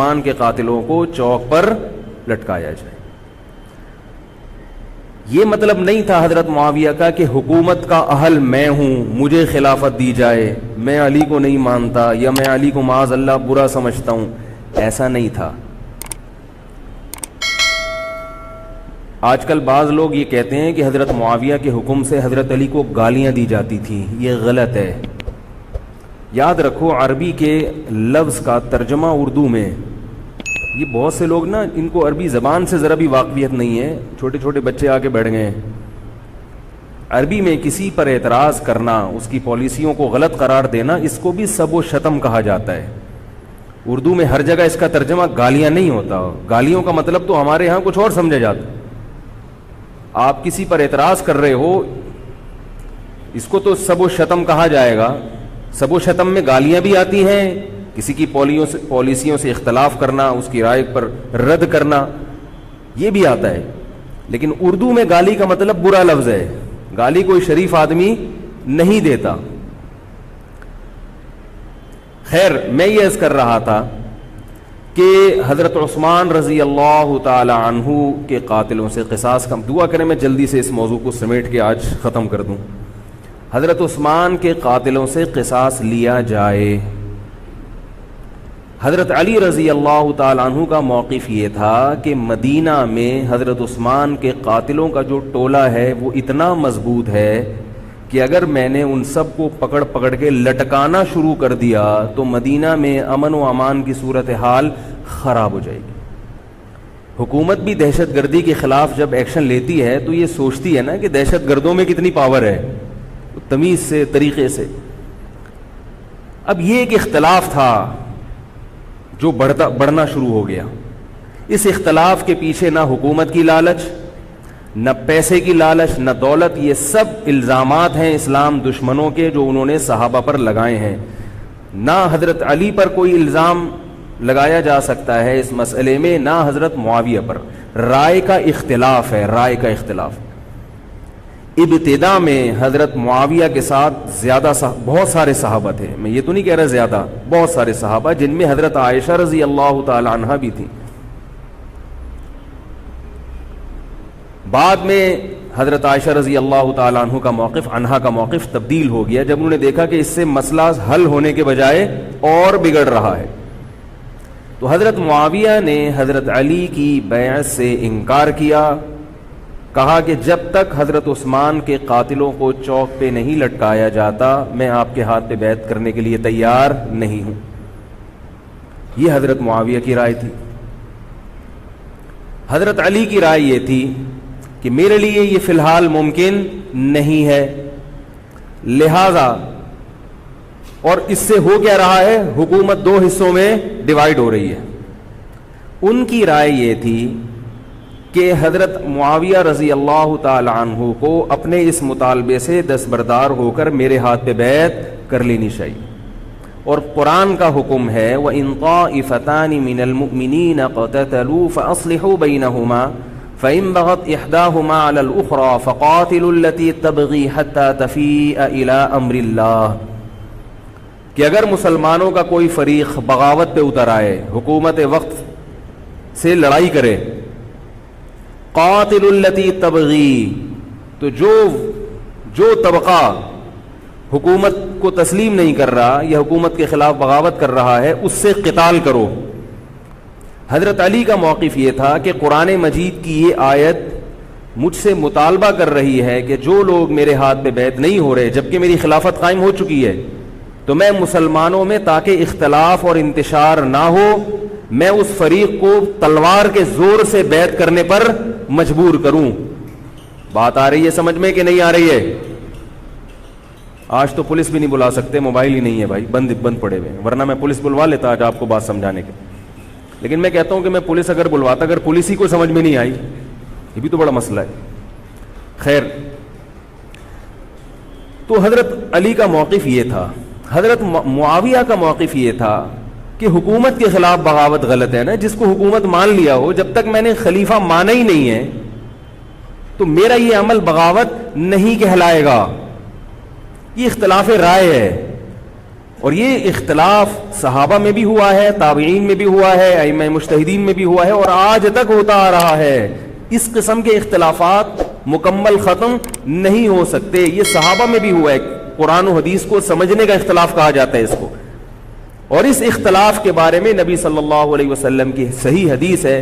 عثمان کے قاتلوں کو چوک پر لٹکایا جائے۔ یہ مطلب نہیں تھا حضرت معاویہ کا کہ حکومت کا اہل میں ہوں، مجھے خلافت دی جائے، میں علی کو نہیں مانتا یا میں علی کو معاذ اللہ برا سمجھتا ہوں، ایسا نہیں تھا۔ آج کل بعض لوگ یہ کہتے ہیں کہ حضرت معاویہ کے حکم سے حضرت علی کو گالیاں دی جاتی تھیں، یہ غلط ہے۔ یاد رکھو عربی کے لفظ کا ترجمہ اردو میں، یہ بہت سے لوگ نا ان کو عربی زبان سے ذرا بھی واقفیت نہیں ہے، چھوٹے چھوٹے بچے آ کے بیٹھ گئے ہیں۔ عربی میں کسی پر اعتراض کرنا، اس کی پالیسیوں کو غلط قرار دینا، اس کو بھی سب و شتم کہا جاتا ہے۔ اردو میں ہر جگہ اس کا ترجمہ گالیاں نہیں ہوتا، گالیوں کا مطلب تو ہمارے ہاں کچھ اور سمجھا جاتا ہے۔ آپ کسی پر اعتراض کر رہے ہو، اس کو تو سب و شتم کہا جائے گا۔ سب و شتم میں گالیاں بھی آتی ہیں، کسی کی پالیسیوں سے اختلاف کرنا، اس کی رائے پر رد کرنا، یہ بھی آتا ہے۔ لیکن اردو میں گالی کا مطلب برا لفظ ہے، گالی کوئی شریف آدمی نہیں دیتا۔ خیر، میں یہ عرض کر رہا تھا کہ حضرت عثمان رضی اللہ تعالی عنہ کے قاتلوں سے قصاص کا دعا کریں، میں جلدی سے اس موضوع کو سمیٹ کے آج ختم کر دوں۔ حضرت عثمان کے قاتلوں سے قصاص لیا جائے۔ حضرت علی رضی اللہ تعالی عنہ کا موقف یہ تھا کہ مدینہ میں حضرت عثمان کے قاتلوں کا جو ٹولہ ہے وہ اتنا مضبوط ہے کہ اگر میں نے ان سب کو پکڑ پکڑ کے لٹکانا شروع کر دیا تو مدینہ میں امن و امان کی صورتحال خراب ہو جائے گی۔ حکومت بھی دہشت گردی کے خلاف جب ایکشن لیتی ہے تو یہ سوچتی ہے نا کہ دہشت گردوں میں کتنی پاور ہے، تمیز سے، طریقے سے۔ اب یہ ایک اختلاف تھا جو بڑھنا شروع ہو گیا۔ اس اختلاف کے پیچھے نہ حکومت کی لالچ، نہ پیسے کی لالچ، نہ دولت، یہ سب الزامات ہیں اسلام دشمنوں کے جو انہوں نے صحابہ پر لگائے ہیں۔ نہ حضرت علی پر کوئی الزام لگایا جا سکتا ہے اس مسئلے میں، نہ حضرت معاویہ پر۔ رائے کا اختلاف ہے، رائے کا اختلاف۔ ابتدا میں حضرت معاویہ کے ساتھ بہت سارے صحابہ تھے، میں یہ تو نہیں کہہ رہا زیادہ، بہت سارے صحابہ، جن میں حضرت عائشہ رضی اللہ تعالی عنہا بھی تھی۔ بعد میں حضرت عائشہ رضی اللہ تعالی عنہا کا موقف تبدیل ہو گیا جب انہوں نے دیکھا کہ اس سے مسئلہ حل ہونے کے بجائے اور بگڑ رہا ہے، تو حضرت معاویہ نے حضرت علی کی بیعت سے انکار کیا، کہا کہ جب تک حضرت عثمان کے قاتلوں کو چوک پہ نہیں لٹکایا جاتا میں آپ کے ہاتھ پہ بیعت کرنے کے لیے تیار نہیں ہوں۔ یہ حضرت معاویہ کی رائے تھی۔ حضرت علی کی رائے یہ تھی کہ میرے لیے یہ فی الحال ممکن نہیں ہے، لہذا، اور اس سے ہو کیا رہا ہے، حکومت دو حصوں میں ڈیوائیڈ ہو رہی ہے۔ ان کی رائے یہ تھی کہ حضرت معاویہ رضی اللہ تعالی عنہ کو اپنے اس مطالبے سے دستبردار ہو کر میرے ہاتھ پہ بیعت کر لینی چاہیے، اور قرآن کا حکم ہے وَإِن طَائِفَتَانِ مِنَ الْمُؤْمِنِينَ اقْتَتَلُوا فَأَصْلِحُوا بَيْنَهُمَا فَإِن بَغَتْ إِحْدَاهُمَا عَلَى الْأُخْرَى فَقَاتِلُوا الَّتِي تَبْغِي حَتَّى تَفِيءَ إِلَى أَمْرِ اللَّهِ، کہ اگر مسلمانوں کا کوئی فریق بغاوت پہ اتر آئے، حکومت وقت سے لڑائی کرے، قاتل التی تبغی، تو جو طبقہ حکومت کو تسلیم نہیں کر رہا یا حکومت کے خلاف بغاوت کر رہا ہے اس سے قتال کرو۔ حضرت علی کا موقف یہ تھا کہ قرآن مجید کی یہ آیت مجھ سے مطالبہ کر رہی ہے کہ جو لوگ میرے ہاتھ پہ بیعت نہیں ہو رہے جبکہ میری خلافت قائم ہو چکی ہے، تو میں مسلمانوں میں تاکہ اختلاف اور انتشار نہ ہو، میں اس فریق کو تلوار کے زور سے بیعت کرنے پر مجبور کروں۔ بات آ رہی ہے سمجھ میں کہ نہیں آ رہی ہے؟ آج تو پولیس بھی نہیں بلا سکتے، موبائل ہی نہیں ہے بھائی، بند پڑے ہوئے، ورنہ میں پولیس بلوا لیتا آج آپ کو بات سمجھانے کے۔ لیکن میں کہتا ہوں کہ میں پولیس اگر بلواتا، اگر پولیس ہی کو سمجھ میں نہیں آئی، یہ بھی تو بڑا مسئلہ ہے۔ خیر، تو حضرت علی کا موقف یہ تھا۔ حضرت معاویہ کا موقف یہ تھا کہ حکومت کے خلاف بغاوت غلط ہے نا، جس کو حکومت مان لیا ہو، جب تک میں نے خلیفہ مانا ہی نہیں ہے تو میرا یہ عمل بغاوت نہیں کہلائے گا۔ یہ اختلاف رائے ہے، اور یہ اختلاف صحابہ میں بھی ہوا ہے، تابعین میں بھی ہوا ہے، ائمہ مجتہدین میں بھی ہوا ہے، اور آج تک ہوتا آ رہا ہے۔ اس قسم کے اختلافات مکمل ختم نہیں ہو سکتے۔ یہ صحابہ میں بھی ہوا ہے، قرآن و حدیث کو سمجھنے کا اختلاف کہا جاتا ہے اس کو۔ اور اس اختلاف کے بارے میں نبی صلی اللہ علیہ وسلم کی صحیح حدیث ہے،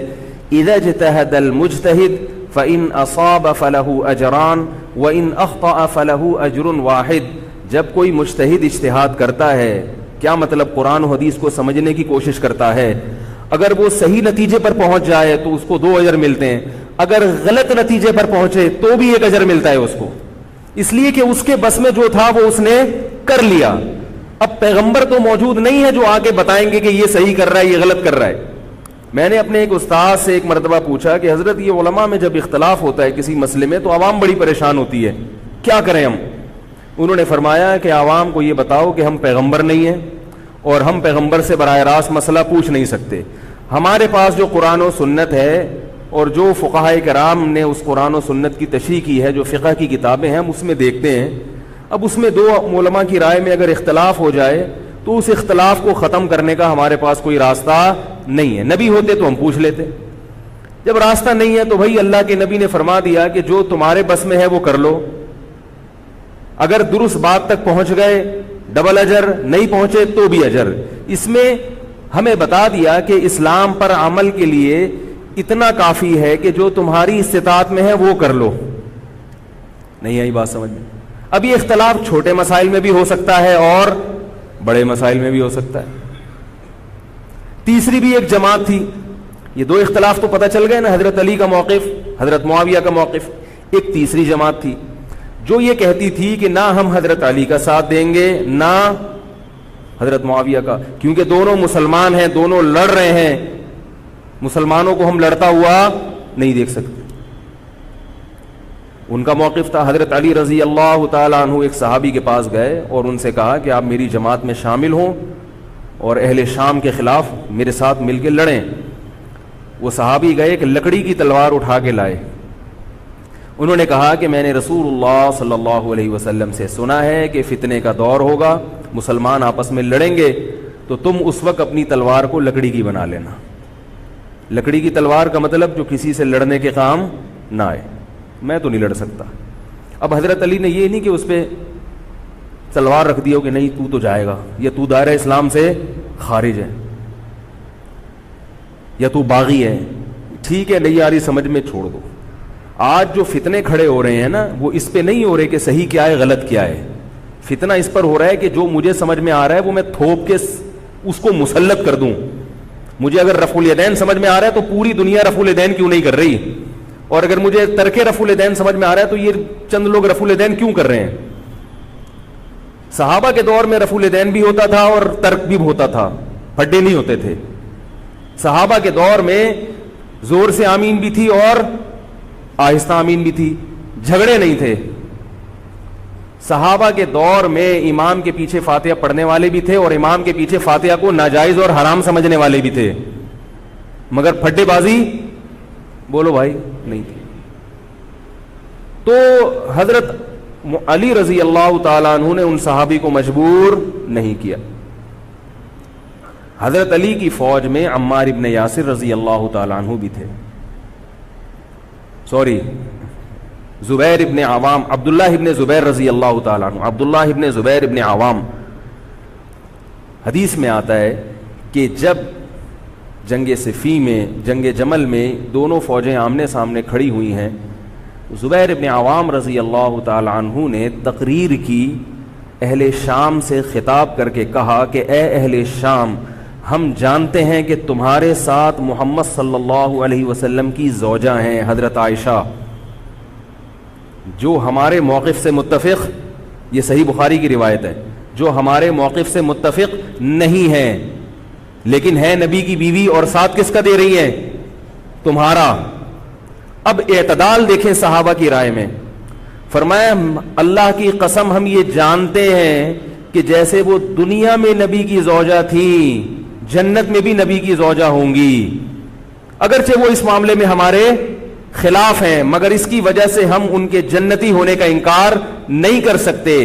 اذا اجتہد المجتہد فإن اصاب فله اجران وإن اخطأ فله اجر واحد۔ جب کوئی مجتہد اجتہاد کرتا ہے، کیا مطلب؟ قرآن و حدیث کو سمجھنے کی کوشش کرتا ہے، اگر وہ صحیح نتیجے پر پہنچ جائے تو اس کو 2 اجر ملتے ہیں، اگر غلط نتیجے پر پہنچے تو بھی 1 اجر ملتا ہے اس کو، اس لیے کہ اس کے بس میں جو تھا وہ اس نے کر لیا۔ اب پیغمبر تو موجود نہیں ہے جو آ کے بتائیں گے کہ یہ صحیح کر رہا ہے، یہ غلط کر رہا ہے۔ میں نے اپنے ایک استاد سے ایک مرتبہ پوچھا کہ حضرت یہ علماء میں جب اختلاف ہوتا ہے کسی مسئلے میں تو عوام بڑی پریشان ہوتی ہے، کیا کریں ہم؟ انہوں نے فرمایا کہ عوام کو یہ بتاؤ کہ ہم پیغمبر نہیں ہیں اور ہم پیغمبر سے براہ راست مسئلہ پوچھ نہیں سکتے، ہمارے پاس جو قرآن و سنت ہے اور جو فقہائے کرام نے اس قرآن و سنت کی تشریح کی ہے، جو فقہ کی کتابیں ہیں، ہم اس میں دیکھتے ہیں۔ اب اس میں 2 علماء کی رائے میں اگر اختلاف ہو جائے تو اس اختلاف کو ختم کرنے کا ہمارے پاس کوئی راستہ نہیں ہے۔ نبی ہوتے تو ہم پوچھ لیتے، جب راستہ نہیں ہے تو بھائی اللہ کے نبی نے فرما دیا کہ جو تمہارے بس میں ہے وہ کر لو، اگر درست بات تک پہنچ گئے ڈبل اجر، نہیں پہنچے تو بھی اجر۔ اس میں ہمیں بتا دیا کہ اسلام پر عمل کے لیے اتنا کافی ہے کہ جو تمہاری استطاعت میں ہے وہ کر لو۔ نہیں آئی بات سمجھ میں؟ اب یہ اختلاف چھوٹے مسائل میں بھی ہو سکتا ہے اور بڑے مسائل میں بھی ہو سکتا ہے۔ تیسری بھی ایک جماعت تھی، یہ 2 اختلاف تو پتہ چل گئے نا، حضرت علی کا موقف، حضرت معاویہ کا موقف۔ ایک تیسری جماعت تھی جو یہ کہتی تھی کہ نہ ہم حضرت علی کا ساتھ دیں گے نہ حضرت معاویہ کا، کیونکہ دونوں مسلمان ہیں، دونوں لڑ رہے ہیں، مسلمانوں کو ہم لڑتا ہوا نہیں دیکھ سکتے۔ ان کا موقف تھا حضرت علی رضی اللہ تعالیٰ عنہ ایک صحابی کے پاس گئے اور ان سے کہا کہ آپ میری جماعت میں شامل ہوں اور اہل شام کے خلاف میرے ساتھ مل کے لڑیں۔ وہ صحابی گئے ایک لکڑی کی تلوار اٹھا کے لائے، انہوں نے کہا کہ میں نے رسول اللہ صلی اللہ علیہ وسلم سے سنا ہے کہ فتنے کا دور ہوگا، مسلمان آپس میں لڑیں گے، تو تم اس وقت اپنی تلوار کو لکڑی کی بنا لینا۔ لکڑی کی تلوار کا مطلب جو کسی سے لڑنے کے کام نہ آئے، میں تو نہیں لڑ سکتا۔ اب حضرت علی نے یہ نہیں کہ اس پہ تلوار رکھ دی ہو کہ نہیں تو جائے گا، یا تو دائرہ اسلام سے خارج ہے، یا تو باغی ہے، ٹھیک ہے نہیں آ رہی سمجھ میں چھوڑ دو۔ آج جو فتنے کھڑے ہو رہے ہیں نا، وہ اس پہ نہیں ہو رہے کہ صحیح کیا ہے غلط کیا ہے، فتنہ اس پر ہو رہا ہے کہ جو مجھے سمجھ میں آ رہا ہے وہ میں تھوپ کے اس کو مسلط کر دوں۔ مجھے اگر رفع الیدین سمجھ میں آ رہا ہے تو پوری دنیا رفع الیدین کیوں نہیں کر رہی، اور اگر مجھے ترک رفع الیدین سمجھ میں آ رہا ہے تو یہ چند لوگ رفع الیدین کیوں کر رہے ہیں۔ صحابہ کے دور میں رفع الیدین بھی ہوتا تھا اور ترک بھی ہوتا تھا، پھڈے نہیں ہوتے تھے۔ صحابہ کے دور میں زور سے آمین بھی تھی اور آہستہ آمین بھی تھی، جھگڑے نہیں تھے۔ صحابہ کے دور میں امام کے پیچھے فاتحہ پڑھنے والے بھی تھے اور امام کے پیچھے فاتحہ کو ناجائز اور حرام سمجھنے والے بھی تھے، مگر پھڈے بازی بولو بھائی نہیں تھی۔ تو حضرت علی رضی اللہ تعالیٰ عنہ نے ان صحابی کو مجبور نہیں کیا۔ حضرت علی کی فوج میں عمار ابن یاسر رضی اللہ تعالیٰ عنہ بھی تھے، زبیر ابن عوام، عبداللہ ابن زبیر رضی اللہ تعالیٰ عنہ، عبداللہ ابن زبیر ابن عوام۔ حدیث میں آتا ہے کہ جب جنگ صفین میں، جنگ جمل میں دونوں فوجیں آمنے سامنے کھڑی ہوئی ہیں، زبیر ابن عوام رضی اللہ تعالیٰ عنہ نے تقریر کی، اہل شام سے خطاب کر کے کہا کہ اے اہل شام، ہم جانتے ہیں کہ تمہارے ساتھ محمد صلی اللہ علیہ وسلم کی زوجہ ہیں حضرت عائشہ، جو ہمارے موقف سے متفق، یہ صحیح بخاری کی روایت ہے، جو ہمارے موقف سے متفق نہیں ہے، لیکن ہے نبی کی بیوی، اور ساتھ کس کا دے رہی ہے؟ تمہارا۔ اب اعتدال دیکھیں صحابہ کی رائے میں، فرمایا اللہ کی قسم ہم یہ جانتے ہیں کہ جیسے وہ دنیا میں نبی کی زوجہ تھی، جنت میں بھی نبی کی زوجہ ہوں گی، اگرچہ وہ اس معاملے میں ہمارے خلاف ہیں، مگر اس کی وجہ سے ہم ان کے جنتی ہونے کا انکار نہیں کر سکتے۔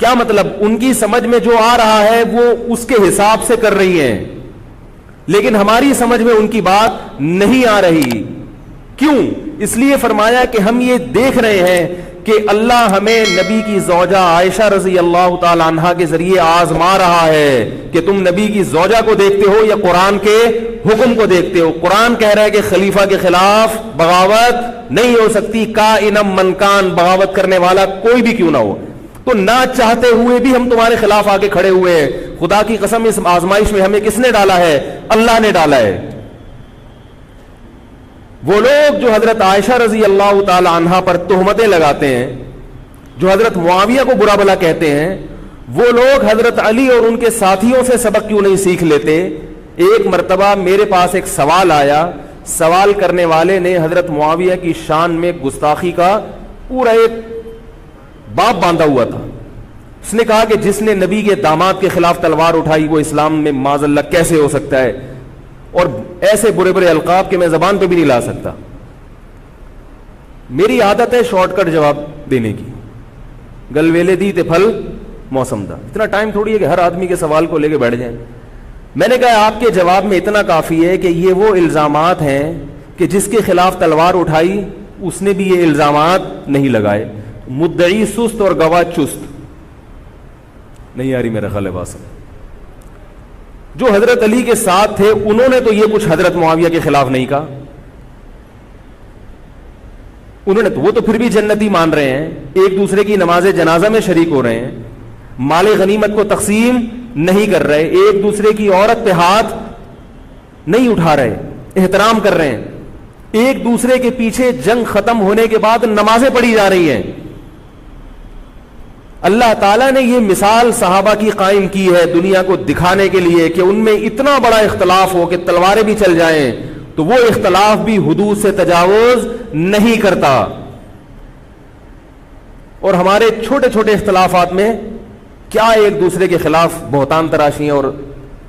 کیا مطلب؟ ان کی سمجھ میں جو آ رہا ہے وہ اس کے حساب سے کر رہی ہیں، لیکن ہماری سمجھ میں ان کی بات نہیں آ رہی. کیوں؟ اس لیے فرمایا کہ ہم یہ دیکھ رہے ہیں کہ اللہ ہمیں نبی کی زوجہ عائشہ رضی اللہ تعالی عنہا کے ذریعے آزما رہا ہے کہ تم نبی کی زوجہ کو دیکھتے ہو یا قرآن کے حکم کو دیکھتے ہو. قرآن کہہ رہا ہے کہ خلیفہ کے خلاف بغاوت نہیں ہو سکتی، کائنم من کان، بغاوت کرنے والا کوئی بھی کیوں نہ ہو. تو نہ چاہتے ہوئے بھی ہم تمہارے خلاف آ کے کھڑے ہوئے ہیں. خدا کی قسم اس آزمائش میں ہمیں کس نے ڈالا ہے؟ اللہ نے ڈالا ہے. وہ لوگ جو حضرت عائشہ رضی اللہ تعالی عنہا پر تہمتیں لگاتے ہیں، جو حضرت معاویہ کو برا بھلا کہتے ہیں، وہ لوگ حضرت علی اور ان کے ساتھیوں سے سبق کیوں نہیں سیکھ لیتے؟ ایک مرتبہ میرے پاس ایک سوال آیا، سوال کرنے والے نے حضرت معاویہ کی شان میں گستاخی کا پورا ایک باب باندھا ہوا تھا. اس نے کہا کہ جس نے نبی کے داماد کے خلاف تلوار اٹھائی وہ اسلام میں معاذ اللہ کیسے ہو سکتا ہے، اور ایسے برے برے القاب کہ میں زبان پہ بھی نہیں لا سکتا. میری عادت ہے شارٹ کٹ جواب دینے کی، گل ویلے دی تے پھل موسم دا. اتنا ٹائم تھوڑی ہے کہ ہر آدمی کے سوال کو لے کے بیٹھ جائیں. میں نے کہا آپ کے جواب میں اتنا کافی ہے کہ یہ وہ الزامات ہیں کہ جس کے خلاف تلوار اٹھائی اس نے بھی یہ الزامات نہیں لگائے. مدعی سست اور گواہ چست. نہیں آ رہی میرا خیال ہے بات. جو حضرت علی کے ساتھ تھے انہوں نے تو یہ کچھ حضرت معاویہ کے خلاف نہیں کہا. انہوں نے تو وہ تو پھر بھی جنتی مان رہے ہیں، ایک دوسرے کی نماز جنازہ میں شریک ہو رہے ہیں، مال غنیمت کو تقسیم نہیں کر رہے، ایک دوسرے کی عورت پہ ہاتھ نہیں اٹھا رہے، احترام کر رہے ہیں، ایک دوسرے کے پیچھے جنگ ختم ہونے کے بعد نمازیں پڑھی جا رہی ہیں. اللہ تعالیٰ نے یہ مثال صحابہ کی قائم کی ہے دنیا کو دکھانے کے لیے کہ ان میں اتنا بڑا اختلاف ہو کہ تلواریں بھی چل جائیں تو وہ اختلاف بھی حدود سے تجاوز نہیں کرتا. اور ہمارے چھوٹے چھوٹے اختلافات میں کیا ایک دوسرے کے خلاف بہتان تراشیاں اور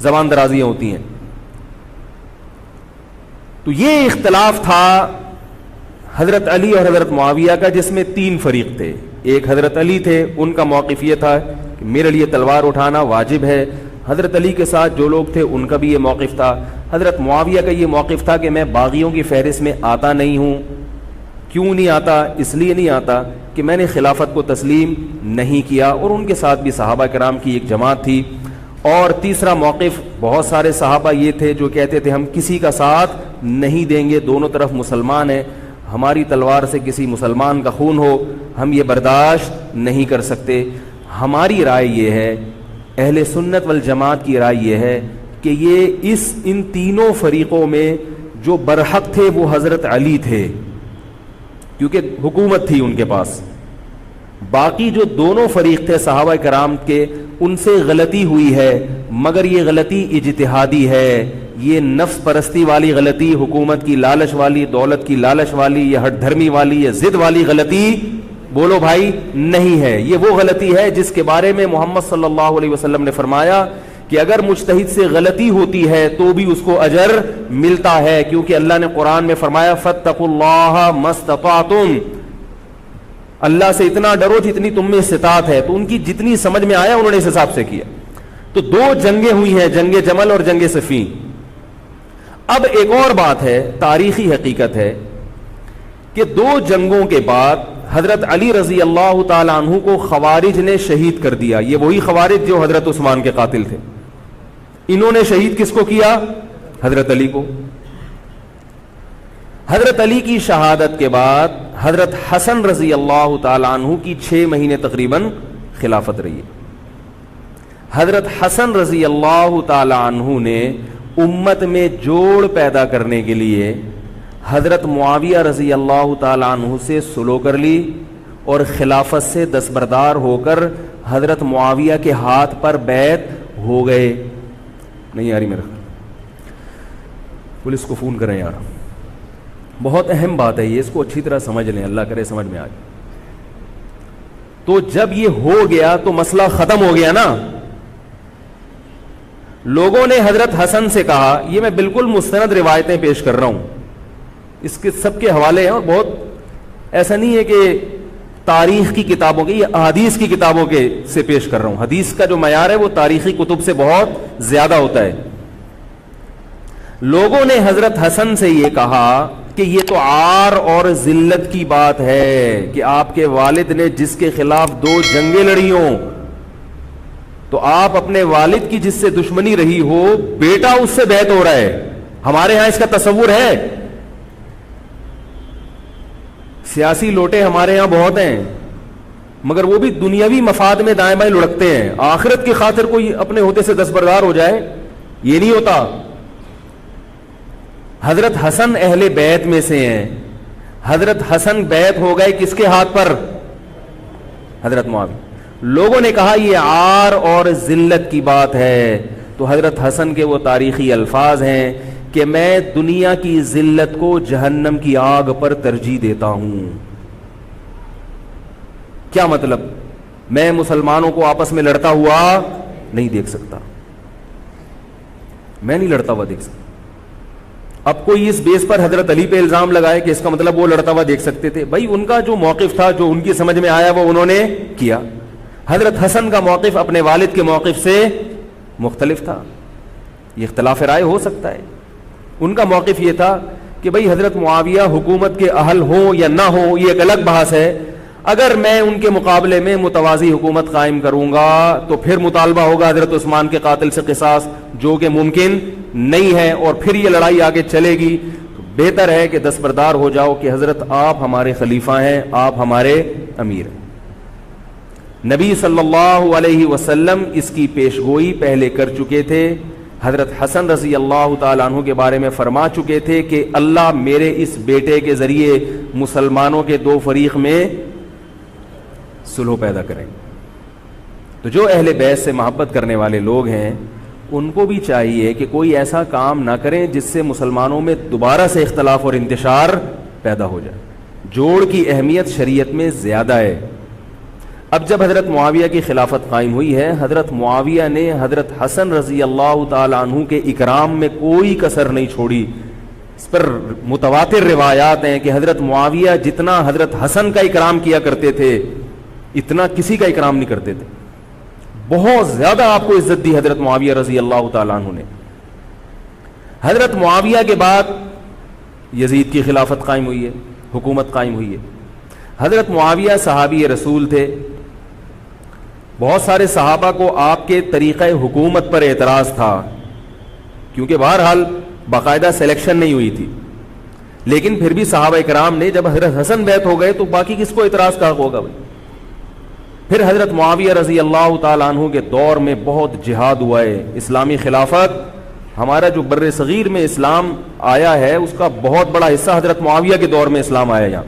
زبان درازیاں ہوتی ہیں. تو یہ اختلاف تھا حضرت علی اور حضرت معاویہ کا، جس میں تین فریق تھے. ایک حضرت علی تھے، ان کا موقف یہ تھا کہ میرے لیے تلوار اٹھانا واجب ہے. حضرت علی کے ساتھ جو لوگ تھے ان کا بھی یہ موقف تھا. حضرت معاویہ کا یہ موقف تھا کہ میں باغیوں کی فہرست میں آتا نہیں ہوں. کیوں نہیں آتا؟ اس لیے نہیں آتا کہ میں نے خلافت کو تسلیم نہیں کیا، اور ان کے ساتھ بھی صحابہ کرام کی ایک جماعت تھی. اور تیسرا موقف، بہت سارے صحابہ یہ تھے جو کہتے تھے ہم کسی کا ساتھ نہیں دیں گے، دونوں طرف مسلمان ہیں، ہماری تلوار سے کسی مسلمان کا خون ہو ہم یہ برداشت نہیں کر سکتے. ہماری رائے یہ ہے، اہل سنت والجماعت کی رائے یہ ہے کہ یہ ان تینوں فریقوں میں جو برحق تھے وہ حضرت علی تھے، کیونکہ حکومت تھی ان کے پاس. باقی جو دونوں فریق تھے صحابہ کرام کے، ان سے غلطی ہوئی ہے، مگر یہ غلطی اجتہادی ہے. یہ نفس پرستی والی غلطی، حکومت کی لالچ والی، دولت کی لالچ والی، یا ہٹ دھرمی والی یا ضد والی غلطی بولو بھائی نہیں ہے. یہ وہ غلطی ہے جس کے بارے میں محمد صلی اللہ علیہ وسلم نے فرمایا کہ اگر مجتہد سے غلطی ہوتی ہے تو بھی اس کو اجر ملتا ہے، کیونکہ اللہ نے قرآن میں فرمایا فاتقوا اللہ ما استطعتم، اللہ سے اتنا ڈرو جتنی تم میں استطاعت ہے. تو ان کی جتنی سمجھ میں آیا انہوں نے اس حساب سے کیا. تو دو جنگیں ہوئی ہیں، جنگ جمل اور جنگ صفین. اب ایک اور بات ہے، تاریخی حقیقت ہے کہ دو جنگوں کے بعد حضرت علی رضی اللہ تعالی عنہ کو خوارج نے شہید کر دیا. یہ وہی خوارج جو حضرت عثمان کے قاتل تھے. انہوں نے شہید کس کو کیا؟ حضرت علی کو. حضرت علی کی شہادت کے بعد حضرت حسن رضی اللہ تعالی عنہ کی 6 مہینے تقریباً خلافت رہی. حضرت حسن رضی اللہ تعالی عنہ نے امت میں جوڑ پیدا کرنے کے لیے حضرت معاویہ رضی اللہ تعالی عنہ سے سلو کر لی اور خلافت سے دستبردار ہو کر حضرت معاویہ کے ہاتھ پر بیعت ہو گئے. نہیں آ رہی میرا خیال، پولیس کو فون کریں یار. بہت اہم بات ہے یہ، اس کو اچھی طرح سمجھ لیں، اللہ کرے سمجھ میں آ جائے. تو جب یہ ہو گیا تو مسئلہ ختم ہو گیا نا. لوگوں نے حضرت حسن سے کہا، یہ میں بالکل مستند روایتیں پیش کر رہا ہوں، اس کے سب کے حوالے ہیں، اور بہت ایسا نہیں ہے کہ تاریخ کی کتابوں کے، یہ احادیث کی کتابوں کے سے پیش کر رہا ہوں. حدیث کا جو معیار ہے وہ تاریخی کتب سے بہت زیادہ ہوتا ہے. لوگوں نے حضرت حسن سے یہ کہا کہ یہ تو عار اور ذلت کی بات ہے کہ آپ کے والد نے جس کے خلاف 2 جنگیں لڑی ہوں، تو آپ اپنے والد کی جس سے دشمنی رہی ہو، بیٹا اس سے بیعت ہو رہا ہے. ہمارے ہاں اس کا تصور ہے. سیاسی لوٹے ہمارے ہاں بہت ہیں، مگر وہ بھی دنیاوی مفاد میں دائیں بائیں لڑکتے ہیں. آخرت کی خاطر کوئی اپنے ہوتے سے دستبردار ہو جائے، یہ نہیں ہوتا. حضرت حسن اہل بیت میں سے ہیں. حضرت حسن بیعت ہو گئے کس کے ہاتھ پر؟ حضرت معاویہ. لوگوں نے کہا یہ عار اور ذلت کی بات ہے، تو حضرت حسن کے وہ تاریخی الفاظ ہیں کہ میں دنیا کی ذلت کو جہنم کی آگ پر ترجیح دیتا ہوں. کیا مطلب؟ میں مسلمانوں کو آپس میں لڑتا ہوا نہیں دیکھ سکتا، میں نہیں لڑتا ہوا دیکھ سکتا. اب کوئی اس بیس پر حضرت علی پہ الزام لگائے کہ اس کا مطلب وہ لڑتا ہوا دیکھ سکتے تھے. بھائی ان کا جو موقف تھا، جو ان کی سمجھ میں آیا، وہ انہوں نے کیا. حضرت حسن کا موقف اپنے والد کے موقف سے مختلف تھا. یہ اختلاف رائے ہو سکتا ہے. ان کا موقف یہ تھا کہ بھئی حضرت معاویہ حکومت کے اہل ہوں یا نہ ہوں، یہ ایک الگ بحث ہے. اگر میں ان کے مقابلے میں متوازی حکومت قائم کروں گا تو پھر مطالبہ ہوگا حضرت عثمان کے قاتل سے قصاص، جو کہ ممکن نہیں ہے، اور پھر یہ لڑائی آگے چلے گی. بہتر ہے کہ دستبردار ہو جاؤ کہ حضرت آپ ہمارے خلیفہ ہیں، آپ ہمارے امیر ہیں. نبی صلی اللہ علیہ وسلم اس کی پیشگوئی پہلے کر چکے تھے. حضرت حسن رضی اللہ تعالیٰ عنہ کے بارے میں فرما چکے تھے کہ اللہ میرے اس بیٹے کے ذریعے مسلمانوں کے 2 فریق میں صلح پیدا کریں. تو جو اہل بیت سے محبت کرنے والے لوگ ہیں ان کو بھی چاہیے کہ کوئی ایسا کام نہ کریں جس سے مسلمانوں میں دوبارہ سے اختلاف اور انتشار پیدا ہو جائے. جوڑ کی اہمیت شریعت میں زیادہ ہے. اب جب حضرت معاویہ کی خلافت قائم ہوئی ہے، حضرت معاویہ نے حضرت حسن رضی اللہ تعالیٰ عنہ کے اکرام میں کوئی کسر نہیں چھوڑی. اس پر متواتر روایات ہیں کہ حضرت معاویہ جتنا حضرت حسن کا اکرام کیا کرتے تھے اتنا کسی کا اکرام نہیں کرتے تھے. بہت زیادہ آپ کو عزت دی حضرت معاویہ رضی اللہ تعالیٰ عنہ نے. حضرت معاویہ کے بعد یزید کی خلافت قائم ہوئی ہے، حکومت قائم ہوئی ہے. حضرت معاویہ صحابی رسول تھے. بہت سارے صحابہ کو آپ کے طریقہ حکومت پر اعتراض تھا، کیونکہ بہرحال باقاعدہ سلیکشن نہیں ہوئی تھی. لیکن پھر بھی صحابہ کرام نے جب حضرت حسن بیعت ہو گئے تو باقی کس کو اعتراض کا حق ہوگا بھائی. پھر حضرت معاویہ رضی اللہ تعالیٰ عنہ کے دور میں بہت جہاد ہوا ہے. اسلامی خلافت، ہمارا جو بر صغیر میں اسلام آیا ہے اس کا بہت بڑا حصہ حضرت معاویہ کے دور میں اسلام آیا یہاں.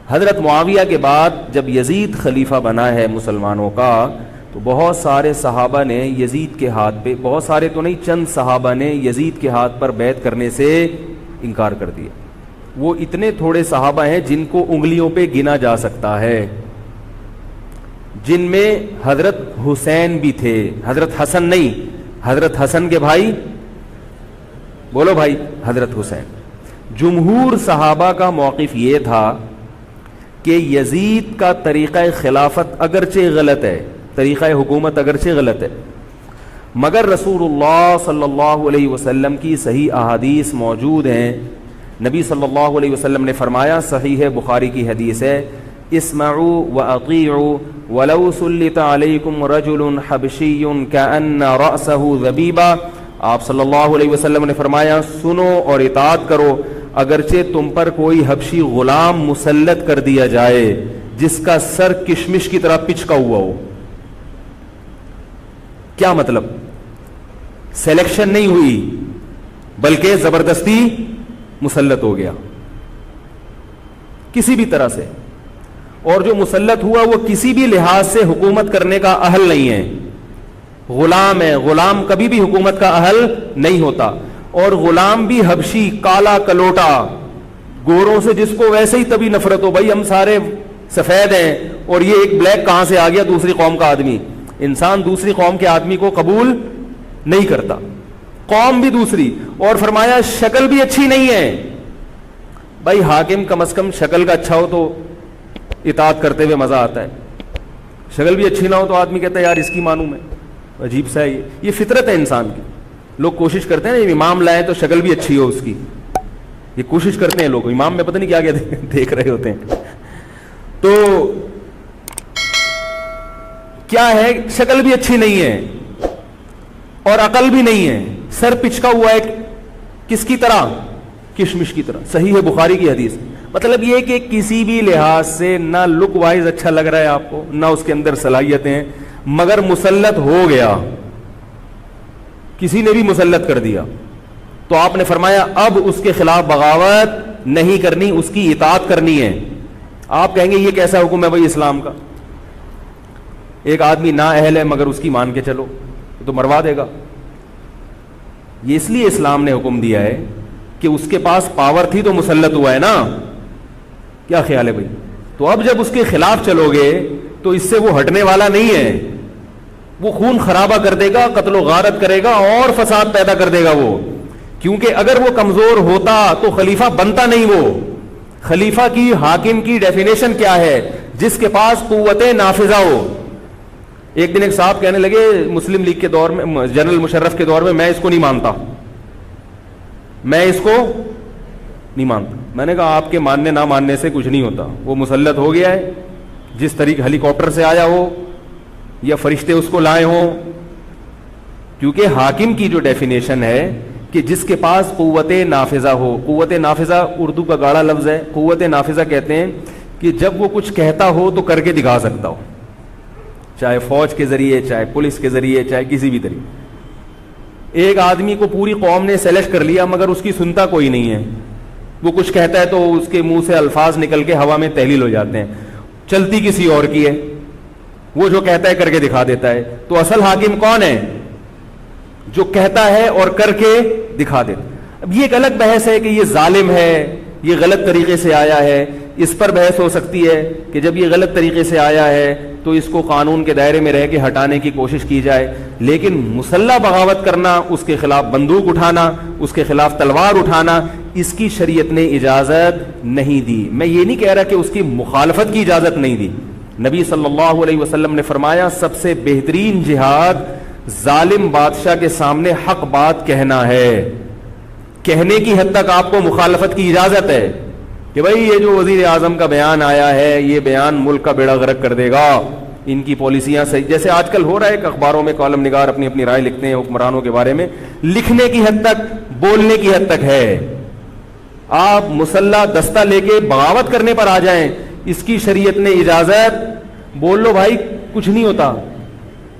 حضرت معاویہ کے بعد جب یزید خلیفہ بنا ہے مسلمانوں کا، تو بہت سارے صحابہ نے یزید کے ہاتھ پہ، بہت سارے تو نہیں، چند صحابہ نے یزید کے ہاتھ پر بیعت کرنے سے انکار کر دیا. وہ اتنے تھوڑے صحابہ ہیں جن کو انگلیوں پہ گنا جا سکتا ہے، جن میں حضرت حسین بھی تھے. حضرت حسن نہیں، حضرت حسن کے بھائی، بولو بھائی، حضرت حسین. جمہور صحابہ کا موقف یہ تھا کہ یزید کا طریقہ خلافت اگرچہ غلط ہے، طریقہ حکومت اگرچہ غلط ہے، مگر رسول اللہ صلی اللہ علیہ وسلم کی صحیح احادیث موجود ہیں. نبی صلی اللہ علیہ وسلم نے فرمایا، صحیح بخاری کی حدیث ہے، اسمعوا واطیعوا ولو سلط علیکم رجل حبشی کأن رأسہ ذبیبہ. آپ صلی اللہ علیہ وسلم نے فرمایا، سنو اور اطاعت کرو اگرچہ تم پر کوئی حبشی غلام مسلط کر دیا جائے جس کا سر کشمش کی طرح پچکا ہوا ہو. کیا مطلب؟ سلیکشن نہیں ہوئی بلکہ زبردستی مسلط ہو گیا کسی بھی طرح سے. اور جو مسلط ہوا وہ کسی بھی لحاظ سے حکومت کرنے کا اہل نہیں ہے، غلام ہے. غلام کبھی بھی حکومت کا اہل نہیں ہوتا. اور غلام بھی حبشی، کالا کلوٹا، گوروں سے جس کو ویسے ہی تبھی نفرت ہو، بھائی ہم سارے سفید ہیں اور یہ ایک بلیک کہاں سے آ گیا دوسری قوم کا آدمی. انسان دوسری قوم کے آدمی کو قبول نہیں کرتا، قوم بھی دوسری. اور فرمایا شکل بھی اچھی نہیں ہے. بھائی حاکم کم از کم شکل کا اچھا ہو تو اطاعت کرتے ہوئے مزہ آتا ہے. شکل بھی اچھی نہ ہو تو آدمی کہتا ہے یار اس کی مانوں میں, عجیب سا ہے. یہ فطرت ہے انسان کی. لوگ کوشش کرتے ہیں نا امام لائیں تو شکل بھی اچھی ہو اس کی, یہ کوشش کرتے ہیں لوگ. امام میں پتہ نہیں کیا کیا دیکھ رہے ہوتے ہیں. تو کیا ہے, شکل بھی اچھی نہیں ہے اور عقل بھی نہیں ہے, سر پچکا ہوا ہے کس کی طرح, کشمش کی طرح. صحیح ہے بخاری کی حدیث. مطلب یہ کہ کسی بھی لحاظ سے نہ لک وائز اچھا لگ رہا ہے آپ کو, نہ اس کے اندر صلاحیتیں, مگر مسلط ہو گیا, کسی نے بھی مسلط کر دیا, تو آپ نے فرمایا اب اس کے خلاف بغاوت نہیں کرنی, اس کی اطاعت کرنی ہے. آپ کہیں گے یہ کیسا حکم ہے بھائی اسلام کا, ایک آدمی نا اہل ہے مگر اس کی مان کے چلو تو مروا دے گا. یہ اس لیے اسلام نے حکم دیا ہے کہ اس کے پاس پاور تھی تو مسلط ہوا ہے نا. کیا خیال ہے بھائی؟ تو اب جب اس کے خلاف چلو گے تو اس سے وہ ہٹنے والا نہیں ہے, وہ خون خرابہ کر دے گا, قتل و غارت کرے گا اور فساد پیدا کر دے گا وہ. کیونکہ اگر وہ کمزور ہوتا تو خلیفہ بنتا نہیں. وہ خلیفہ کی, حاکم کی ڈیفینیشن کیا ہے؟ جس کے پاس قوت نافذہ ہو. ایک دن ایک صاحب کہنے لگے مسلم لیگ کے دور میں, جنرل مشرف کے دور میں اس کو نہیں مانتا, میں اس کو نہیں مانتا. میں نے کہا آپ کے ماننے نہ ماننے سے کچھ نہیں ہوتا, وہ مسلط ہو گیا ہے, جس طریقے ہیلی کاپٹر سے آیا ہو یا فرشتے اس کو لائے ہوں. کیونکہ حاکم کی جو ڈیفینیشن ہے کہ جس کے پاس قوت نافذہ ہو. قوت نافذہ اردو کا گاڑا لفظ ہے. قوت نافذہ کہتے ہیں کہ جب وہ کچھ کہتا ہو تو کر کے دکھا سکتا ہو, چاہے فوج کے ذریعے, چاہے پولیس کے ذریعے, چاہے کسی بھی طریقے. ایک آدمی کو پوری قوم نے سلیکٹ کر لیا مگر اس کی سنتا کوئی نہیں ہے, وہ کچھ کہتا ہے تو اس کے منہ سے الفاظ نکل کے ہوا میں تحلیل ہو جاتے ہیں, چلتی کسی اور کی ہے, وہ جو کہتا ہے کر کے دکھا دیتا ہے. تو اصل حاکم کون ہے؟ جو کہتا ہے اور کر کے دکھا دیتا. اب یہ ایک الگ بحث ہے کہ یہ ظالم ہے, یہ غلط طریقے سے آیا ہے. اس پر بحث ہو سکتی ہے کہ جب یہ غلط طریقے سے آیا ہے تو اس کو قانون کے دائرے میں رہ کے ہٹانے کی کوشش کی جائے. لیکن مسلح بغاوت کرنا, اس کے خلاف بندوق اٹھانا, اس کے خلاف تلوار اٹھانا, اس کی شریعت نے اجازت نہیں دی. میں یہ نہیں کہہ رہا کہ اس کی مخالفت کی اجازت نہیں دی. نبی صلی اللہ علیہ وسلم نے فرمایا سب سے بہترین جہاد ظالم بادشاہ کے سامنے حق بات کہنا ہے. کہنے کی حد تک آپ کو مخالفت کی اجازت ہے کہ بھائی یہ جو وزیر اعظم کا بیان آیا ہے یہ بیان ملک کا بیڑا غرق کر دے گا, ان کی پالیسیاں صحیح, جیسے آج کل ہو رہا ہے کہ اخباروں میں کالم نگار اپنی اپنی رائے لکھتے ہیں حکمرانوں کے بارے میں. لکھنے کی حد تک, بولنے کی حد تک ہے. آپ مسلح دستہ لے کے بغاوت کرنے پر آ جائیں, اس کی شریعت نے اجازت, بول لو بھائی کچھ نہیں ہوتا.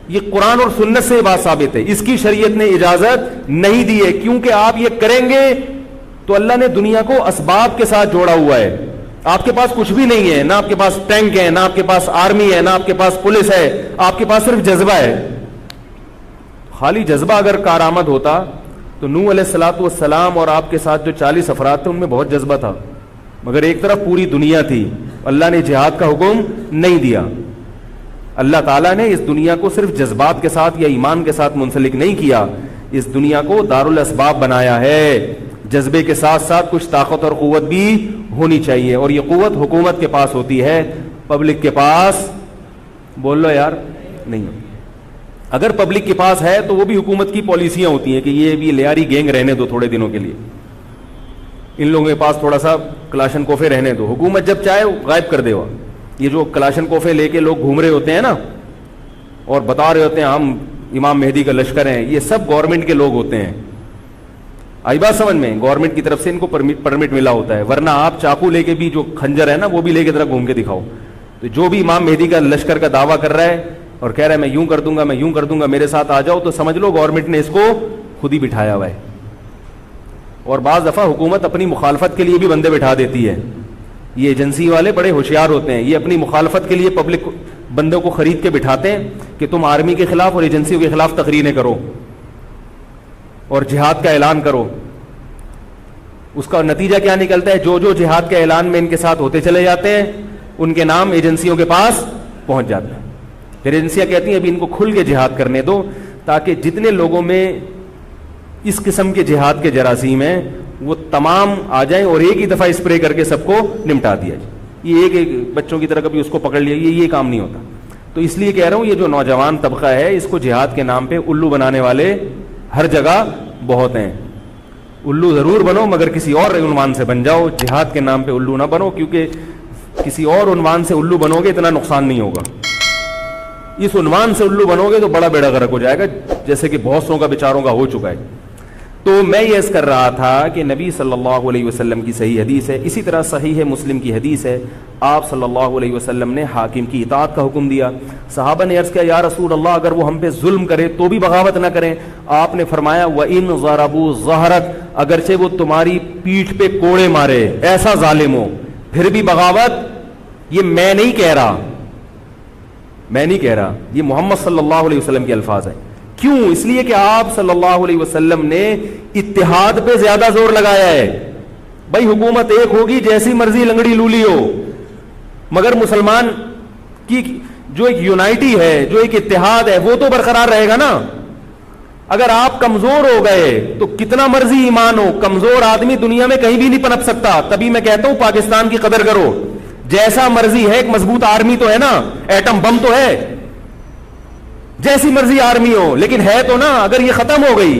یہ قرآن اور سنت سے بات ثابت ہے, اس کی شریعت نے اجازت نہیں دی ہے. کیونکہ آپ یہ کریں گے تو اللہ نے دنیا کو اسباب کے ساتھ جوڑا ہوا ہے. آپ کے پاس کچھ بھی نہیں ہے, نہ آپ کے پاس ٹینک ہے, نہ آپ کے پاس آرمی ہے, نہ آپ کے پاس پولیس ہے, آپ کے پاس صرف جذبہ ہے. خالی جذبہ اگر کارآمد ہوتا تو نوح علیہ الصلوۃ والسلام اور آپ کے ساتھ جو 40 افراد تھے ان میں بہت جذبہ تھا, مگر ایک طرف پوری دنیا تھی. اللہ نے جہاد کا حکم نہیں دیا. اللہ تعالیٰ نے اس دنیا کو صرف جذبات کے ساتھ یا ایمان کے ساتھ منسلک نہیں کیا, اس دنیا کو دارالاسباب بنایا ہے. جذبے کے ساتھ ساتھ کچھ طاقت اور قوت بھی ہونی چاہیے, اور یہ قوت حکومت کے پاس ہوتی ہے, پبلک کے پاس بول لو یار نہیں. اگر پبلک کے پاس ہے تو وہ بھی حکومت کی پالیسیاں ہوتی ہیں کہ یہ بھی لیاری گینگ رہنے دو تھوڑے دنوں کے لیے, ان لوگوں کے پاس تھوڑا سا کلاشن کوفے رہنے دو, حکومت جب چاہے غائب کر دے. یہ جو کلاشن کوفے لے کے لوگ گھوم رہے ہوتے ہیں نا اور بتا رہے ہوتے ہیں ہم امام مہدی کا لشکر ہیں, یہ سب گورنمنٹ کے لوگ ہوتے ہیں. آئی بات سمجھ میں؟ گورنمنٹ کی طرف سے ان کو پرمٹ ملا ہوتا ہے, ورنہ آپ چاقو لے کے بھی جو کھنجر ہے نا وہ بھی لے کے ذرا گھوم کے دکھاؤ. تو جو بھی امام مہدی کا لشکر کا دعویٰ کر رہا ہے اور کہہ رہا ہے میں یوں کر دوں گا, میں یوں کر دوں گا, میرے ساتھ آ جاؤ, تو سمجھ لو گورنمنٹ نے اس کو خود ہی بٹھایا ہوا ہے. اور بعض دفعہ حکومت اپنی مخالفت کے لیے بھی بندے بٹھا دیتی ہے. یہ ایجنسی والے بڑے ہوشیار ہوتے ہیں, یہ اپنی مخالفت کے لیے پبلک بندوں کو خرید کے بٹھاتے ہیں کہ تم آرمی کے خلاف اور ایجنسیوں کے خلاف تقریریں کرو اور جہاد کا اعلان کرو. اس کا نتیجہ کیا نکلتا ہے؟ جو جو جہاد کے اعلان میں ان کے ساتھ ہوتے چلے جاتے ہیں ان کے نام ایجنسیوں کے پاس پہنچ جاتے ہیں. پھر ایجنسیاں کہتی ہیں ابھی ان کو کھل کے جہاد کرنے دو, تاکہ جتنے لوگوں میں اس قسم کے جہاد کے جراثیم ہیں وہ تمام آ جائیں اور ایک ہی دفعہ اسپرے کر کے سب کو نمٹا دیا جائے. یہ ایک بچوں کی طرح کبھی اس کو پکڑ لیا، یہ کام نہیں ہوتا. تو اس لیے کہہ رہا ہوں یہ جو نوجوان طبقہ ہے اس کو جہاد کے نام پہ الو بنانے والے ہر جگہ بہت ہیں. الو ضرور بنو مگر کسی اور عنوان سے بن جاؤ، جہاد کے نام پہ الو نہ بنو، کیونکہ کسی اور عنوان سے الو بنو گے اتنا نقصان نہیں ہوگا. اس عنوان سے الو بنو گے تو بڑا بیڑا غرق ہو جائے گا، جیسے کہ بہت سو کا بیچاروں کا ہو چکا ہے. تو میں یہ عرض کر رہا تھا کہ نبی صلی اللہ علیہ وسلم کی صحیح حدیث ہے، اسی طرح صحیح مسلم کی حدیث ہے، آپ صلی اللہ علیہ وسلم نے حاکم کی اطاعت کا حکم دیا. صحابہ نے عرض کیا یا رسول اللہ اگر وہ ہم پہ ظلم کرے تو بھی بغاوت نہ کریں؟ آپ نے فرمایا وَإِن ضَرَبُوا ظَهْرَكَ، اگرچہ وہ تمہاری پیٹھ پہ کوڑے مارے، ایسا ظالم ہو، پھر بھی بغاوت. یہ میں نہیں کہہ رہا، یہ محمد صلی اللہ علیہ وسلم کے الفاظ ہیں. کیوں؟ اس لیے کہ آپ صلی اللہ علیہ وسلم نے اتحاد پہ زیادہ زور لگایا ہے. بھائی حکومت ایک ہوگی، جیسی مرضی لنگڑی لولی ہو، مگر مسلمان کی جو ایک یونائٹی ہے، جو ایک اتحاد ہے، وہ تو برقرار رہے گا نا. اگر آپ کمزور ہو گئے تو کتنا مرضی ایمان ہو، کمزور آدمی دنیا میں کہیں بھی نہیں پنپ سکتا. تبھی میں کہتا ہوں پاکستان کی قدر کرو. جیسا مرضی ہے، ایک مضبوط آرمی تو ہے نا، ایٹم بم تو ہے، جیسی مرضی آرمی ہو، لیکن ہے تو نا. اگر یہ ختم ہو گئی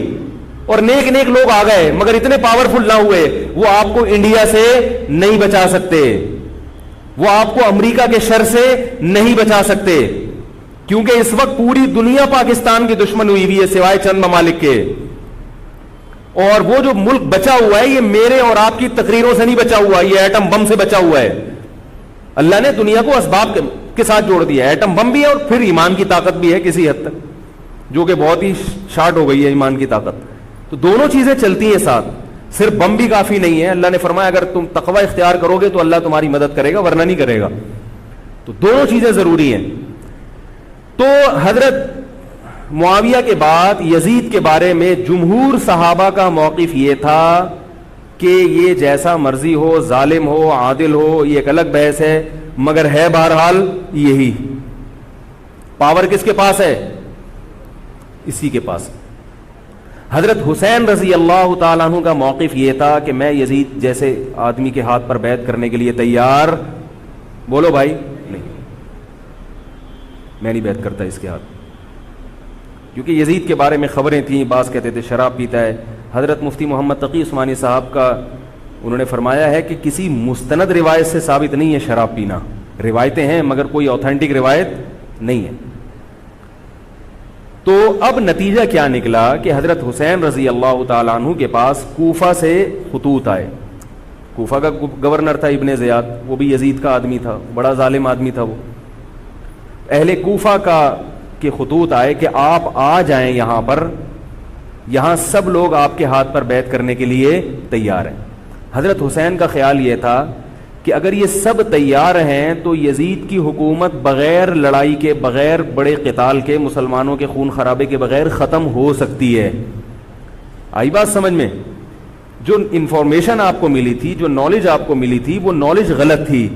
اور نیک نیک لوگ آ گئے مگر اتنے پاورفل نہ ہوئے، وہ آپ کو انڈیا سے نہیں بچا سکتے، وہ آپ کو امریکہ کے شر سے نہیں بچا سکتے، کیونکہ اس وقت پوری دنیا پاکستان کی دشمن ہوئی ہوئی ہے سوائے چند ممالک کے. اور وہ جو ملک بچا ہوا ہے یہ میرے اور آپ کی تقریروں سے نہیں بچا ہوا، یہ ایٹم بم سے بچا ہوا ہے. اللہ نے دنیا کو اسباب کے ساتھ جوڑ دیا ہے. ایٹم بم بھی ہے اور پھر ایمان کی طاقت بھی ہے کسی حد تک، جو کہ بہت ہی شارٹ ہو گئی ہے ایمان کی طاقت. تو دونوں چیزیں چلتی ہیں ساتھ، صرف بم بھی کافی نہیں ہے. اللہ نے فرمایا اگر تم تقوی اختیار کرو گے تو اللہ تمہاری مدد کرے گا، ورنہ نہیں کرے گا. تو دونوں چیزیں ضروری ہیں. تو حضرت معاویہ کے بعد یزید کے بارے میں جمہور صحابہ کا موقف یہ تھا کہ یہ جیسا مرضی ہو، ظالم ہو، عادل ہو، یہ ایک الگ بحث ہے، مگر ہے بہرحال یہی. پاور کس کے پاس ہے؟ اسی کے پاس. حضرت حسین رضی اللہ تعالیٰ عنہ کا موقف یہ تھا کہ میں یزید جیسے آدمی کے ہاتھ پر بیعت کرنے کے لیے تیار. بولو بھائی، نہیں، میں نہیں بیعت کرتا اس کے ہاتھ، کیونکہ یزید کے بارے میں خبریں تھیں، بعض کہتے تھے شراب پیتا ہے. حضرت مفتی محمد تقی عثمانی صاحب کا انہوں نے فرمایا ہے کہ کسی مستند روایت سے ثابت نہیں ہے شراب پینا. روایتیں ہیں مگر کوئی اوتھینٹک روایت نہیں ہے. تو اب نتیجہ کیا نکلا کہ حضرت حسین رضی اللہ تعالیٰ عنہ کے پاس کوفہ سے خطوط آئے. کوفہ کا گورنر تھا ابن زیاد، وہ بھی یزید کا آدمی تھا، بڑا ظالم آدمی تھا. وہ اہل کوفہ کے خطوط آئے کہ آپ آ جائیں یہاں پر، یہاں سب لوگ آپ کے ہاتھ پر بیعت کرنے کے لیے تیار ہیں. حضرت حسین کا خیال یہ تھا کہ اگر یہ سب تیار ہیں تو یزید کی حکومت بغیر لڑائی کے، بغیر بڑے قتال کے، مسلمانوں کے خون خرابے کے بغیر ختم ہو سکتی ہے. آئی بات سمجھ میں؟ جو انفارمیشن آپ کو ملی تھی، جو نالج آپ کو ملی تھی، وہ نالج غلط تھی.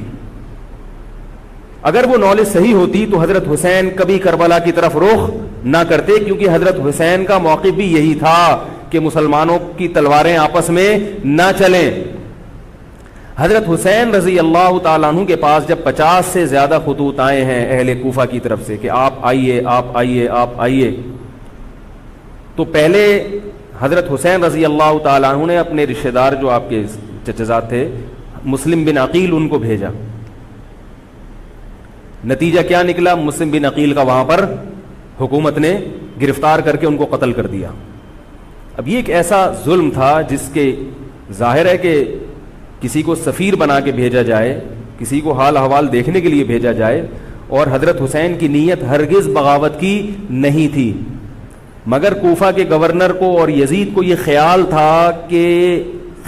اگر وہ نالج صحیح ہوتی تو حضرت حسین کبھی کربلا کی طرف رخ نہ کرتے، کیونکہ حضرت حسین کا موقف بھی یہی تھا کہ مسلمانوں کی تلواریں آپس میں نہ چلیں. حضرت حسین رضی اللہ تعالیٰ عنہ کے پاس جب 50 سے زیادہ خطوط آئے ہیں اہل کوفہ کی طرف سے کہ آپ آئیے، آپ آئیے، آپ آئیے، تو پہلے حضرت حسین رضی اللہ تعالیٰ عنہ نے اپنے رشتہ دار جو آپ کے چچزاد تھے مسلم بن عقیل، ان کو بھیجا. نتیجہ کیا نکلا؟ مسلم بن عقیل کا وہاں پر حکومت نے گرفتار کر کے ان کو قتل کر دیا. اب یہ ایک ایسا ظلم تھا جس کے ظاہر ہے کہ کسی کو سفیر بنا کے بھیجا جائے، کسی کو حال احوال دیکھنے کے لیے بھیجا جائے، اور حضرت حسین کی نیت ہرگز بغاوت کی نہیں تھی، مگر کوفہ کے گورنر کو اور یزید کو یہ خیال تھا کہ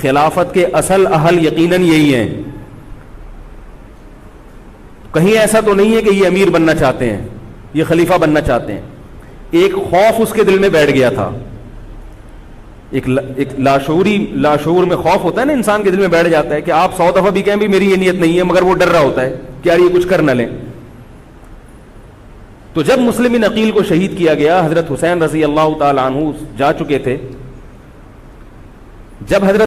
خلافت کے اصل اہل یقیناً یہی ہیں. کہیں ایسا تو نہیں ہے کہ یہ امیر بننا چاہتے ہیں، یہ خلیفہ بننا چاہتے ہیں. ایک خوف اس کے دل میں بیٹھ گیا تھا، ایک لاشعور میں خوف ہوتا ہے نا، انسان کے دل میں بیٹھ جاتا ہے کہ آپ 100 دفعہ بھی کہیں بھی میری یہ نیت نہیں ہے، مگر وہ ڈر رہا ہوتا ہے کہ یار یہ کچھ کر نہ لیں. تو جب مسلم بن عقیل کو شہید کیا گیا، حضرت حسین رضی اللہ تعالی عنہ جا چکے تھے. جب حضرت